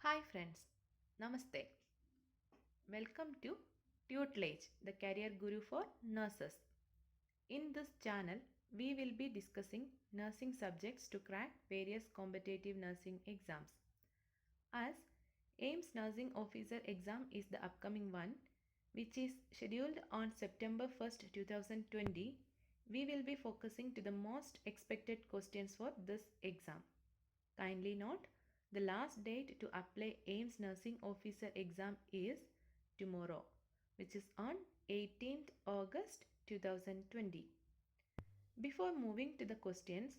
Hi friends, Namaste. Welcome to Tutelage, the career guru for nurses. In this channel, we will be discussing nursing subjects to crack various competitive nursing exams. As AIMS Nursing Officer exam is the upcoming one, which is scheduled on September 1st, 2020, we will be focusing to the most expected questions for this exam. Kindly note, the last date to apply AIMS Nursing Officer exam is tomorrow, which is on 18th August 2020. Before moving to the questions,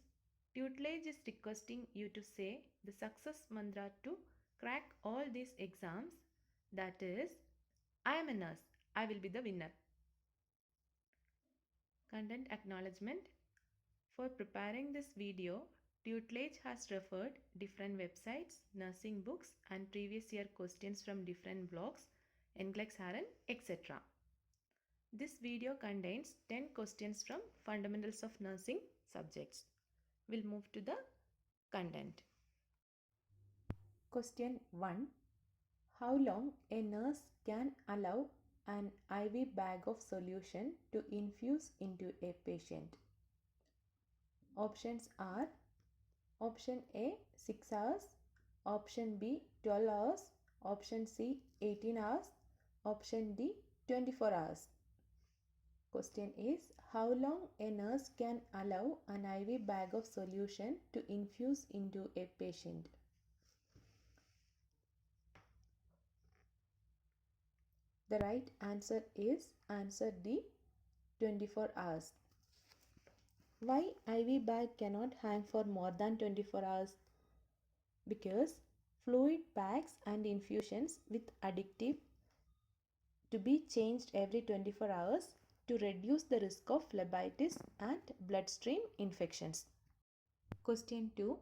Tutelage is requesting you to say the success mantra to crack all these exams. That is, I am a nurse, I will be the winner. Content acknowledgement. For preparing this video, Tutelage has referred different websites, nursing books and previous year questions from different blogs, NCLEX Haran, etc. This video contains 10 questions from Fundamentals of Nursing subjects. We'll move to the content. Question 1. How long a nurse can allow an IV bag of solution to infuse into a patient? Options are Option A 6 hours, Option B 12 hours, Option C 18 hours, Option D 24 hours. Question is, how long a nurse can allow an IV bag of solution to infuse into a patient? The right answer is answer D 24 hours. Why IV bag cannot hang for more than 24 hours? Because fluid bags and infusions with additive to be changed every 24 hours to reduce the risk of phlebitis and bloodstream infections. Question 2.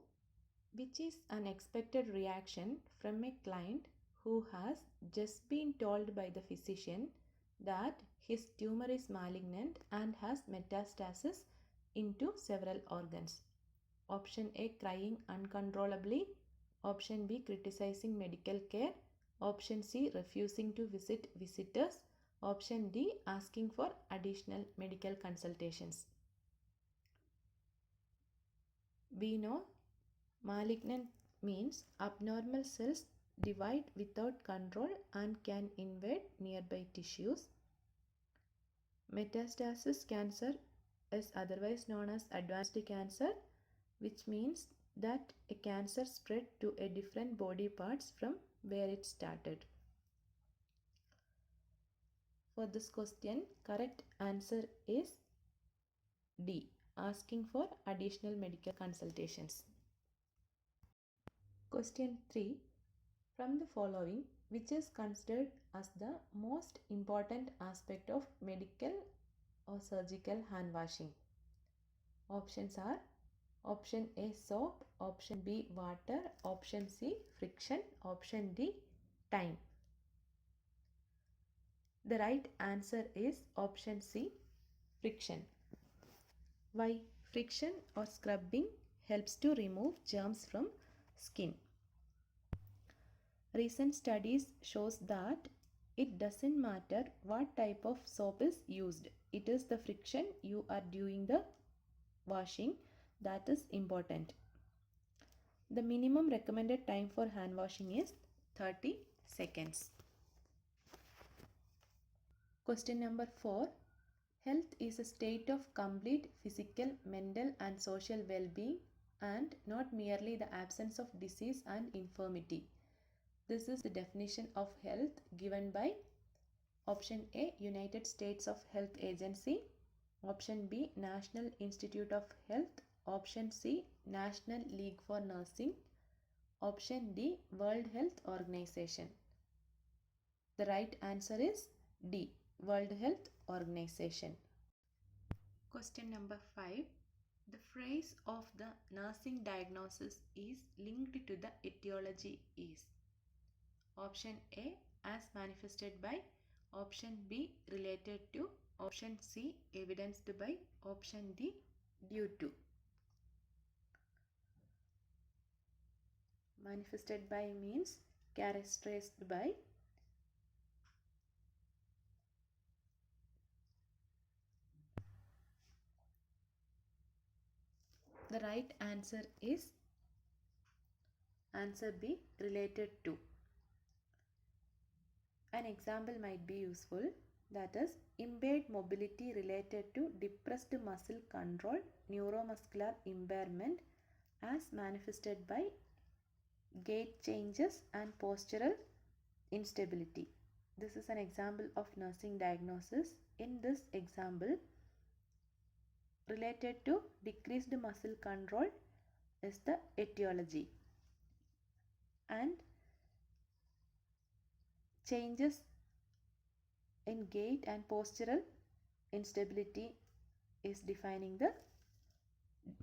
Which is an expected reaction from a client who has just been told by the physician that his tumor is malignant and has metastasis into several organs? Option A, crying uncontrollably. Option B, criticizing medical care. Option C, refusing to visit visitors. Option D, asking for additional medical consultations. We know malignant means abnormal cells divide without control and can invade nearby tissues. Metastasis cancer is otherwise known as advanced cancer, which means that a cancer spread to a different body parts from where it started. For this question, correct answer is D, asking for additional medical consultations. Question 3. From the following, which is considered as the most important aspect of medical or surgical hand washing? Options are Option A, soap. Option B, water. Option C, friction. Option D, time. The right answer is option C, friction. Why? Friction or scrubbing helps to remove germs from skin. Recent studies shows that it doesn't matter what type of soap is used. It is the friction you are doing the washing that is important. The minimum recommended time for hand washing is 30 seconds. Question number 4. Health is a state of complete physical, mental and social well-being and not merely the absence of disease and infirmity. This is the definition of health given by Option A, United States of Health Agency. Option B, National Institute of Health. Option C, National League for Nursing. Option D, World Health Organization. The right answer is D, World Health Organization. Question number 5. The phrase of the nursing diagnosis is linked to the etiology is Option A, as manifested by. Option B, related to. Option C, evidenced by. Option D, due to. Manifested by means characterized by the right answer is answer B, related to. An example might be useful, that is impaired mobility related to depressed muscle control, neuromuscular impairment as manifested by gait changes and postural instability. This is an example of nursing diagnosis. In this example, related to decreased muscle control is the etiology, and changes in gait and postural instability is defining the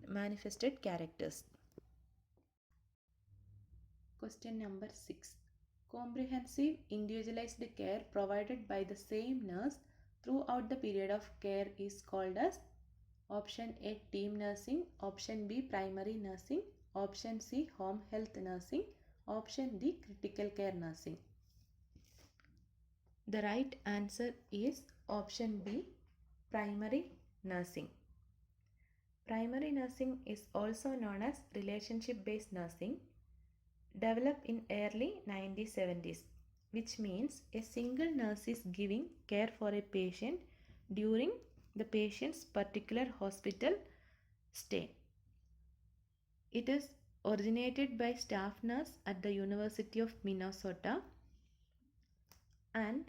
manifested characters. Question number 6. Comprehensive individualized care provided by the same nurse throughout the period of care is called as option A, team nursing, option B, primary nursing, option C, home health nursing, option D, critical care nursing. The right answer is option B, primary nursing. Primary nursing is also known as relationship-based nursing, developed in early 1970s, which means a single nurse is giving care for a patient during the patient's particular hospital stay. It is originated by staff nurse at the University of Minnesota, and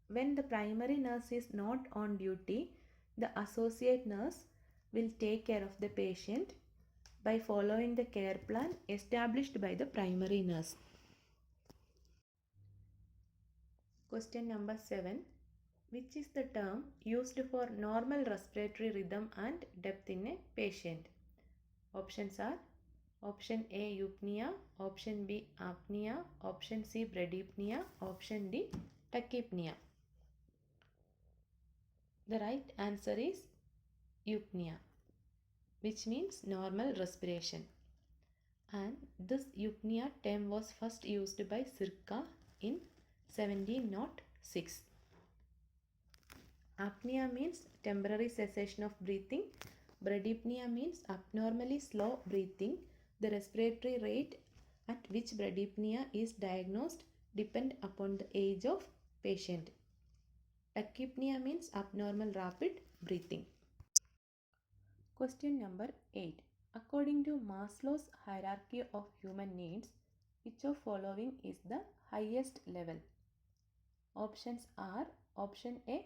when the primary nurse is not on duty, the associate nurse will take care of the patient by following the care plan established by the primary nurse. Question number 7. Which is the term used for normal respiratory rhythm and depth in a patient? Options are option A, eupnea, option B, apnea, option C, bradypnea, option D, tachypnea. The right answer is eupnea, which means normal respiration. And this eupnea term was first used by Circa in 1706. Apnea means temporary cessation of breathing. Bradypnea means abnormally slow breathing. The respiratory rate at which bradypnea is diagnosed depends upon the age of patient. Tachypnea means abnormal rapid breathing. Question number 8. According to Maslow's hierarchy of human needs, which of following is the highest level? Options are option A,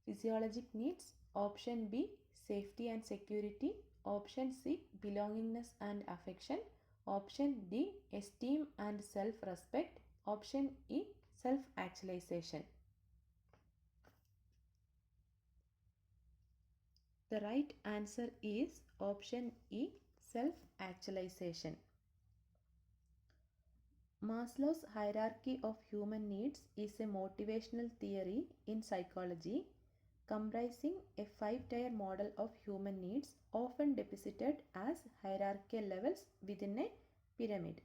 physiologic needs, option B, safety and security, option C, belongingness and affection, option D, esteem and self-respect, option E, self-actualization. The right answer is option E, self-actualization. Maslow's hierarchy of human needs is a motivational theory in psychology comprising a 5-tier model of human needs, often depicted as hierarchical levels within a pyramid.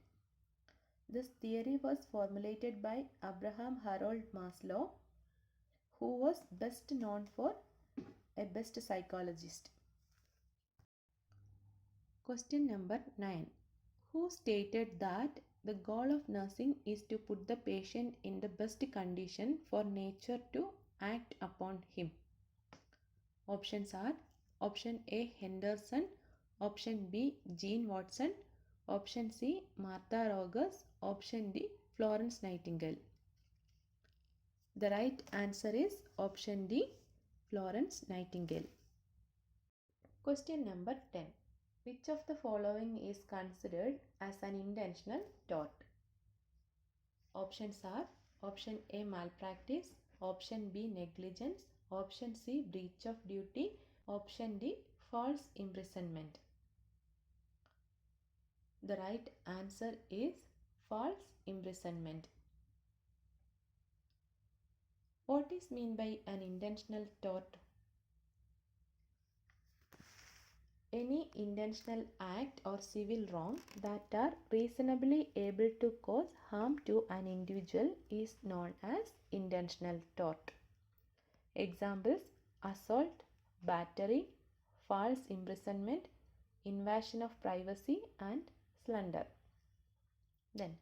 This theory was formulated by Abraham Harold Maslow, who was best known for a best psychologist. Question number 9. Who stated that the goal of nursing is to put the patient in the best condition for nature to act upon him? Options are option A, Henderson, option B, Jean Watson, option C, Martha Rogers, option D, Florence Nightingale. The right answer is option D, Florence Nightingale. Question number 10. Which of the following is considered as an intentional tort? Options are option A, malpractice, option B, negligence, option C, breach of duty, option D, false imprisonment. The right answer is false imprisonment. What is meant by an intentional tort? Any intentional act or civil wrong that are reasonably able to cause harm to an individual is known as intentional tort. Examples: assault, battery, false imprisonment, invasion of privacy, and slander. Then,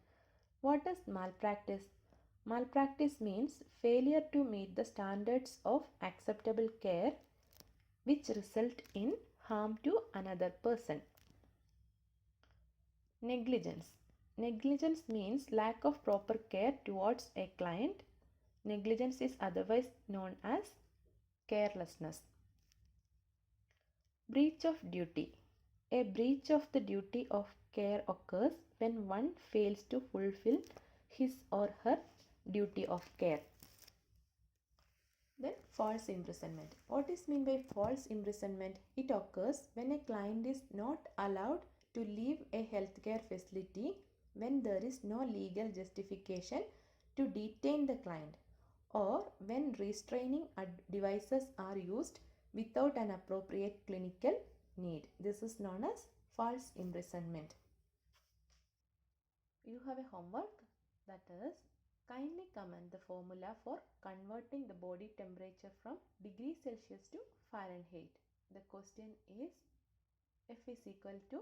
what is malpractice? Malpractice means failure to meet the standards of acceptable care which result in harm to another person. Negligence. Negligence means lack of proper care towards a client. Negligence is otherwise known as carelessness. Breach of duty. A breach of the duty of care occurs when one fails to fulfill his or her duty of care. Then false imprisonment. What is meant by false imprisonment? It occurs when a client is not allowed to leave a healthcare facility when there is no legal justification to detain the client, or when restraining devices are used without an appropriate clinical need. This is known as false imprisonment. You have a homework, that is, kindly comment the formula for converting the body temperature from degrees Celsius to Fahrenheit. The question is F is equal to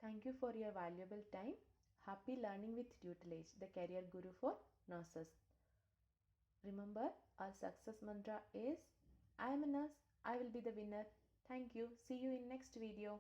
Thank you for your valuable time. Happy learning with tutelage, the career guru for nurses. Remember, our success mantra is I am a nurse, I will be the winner. Thank you. See you in next video.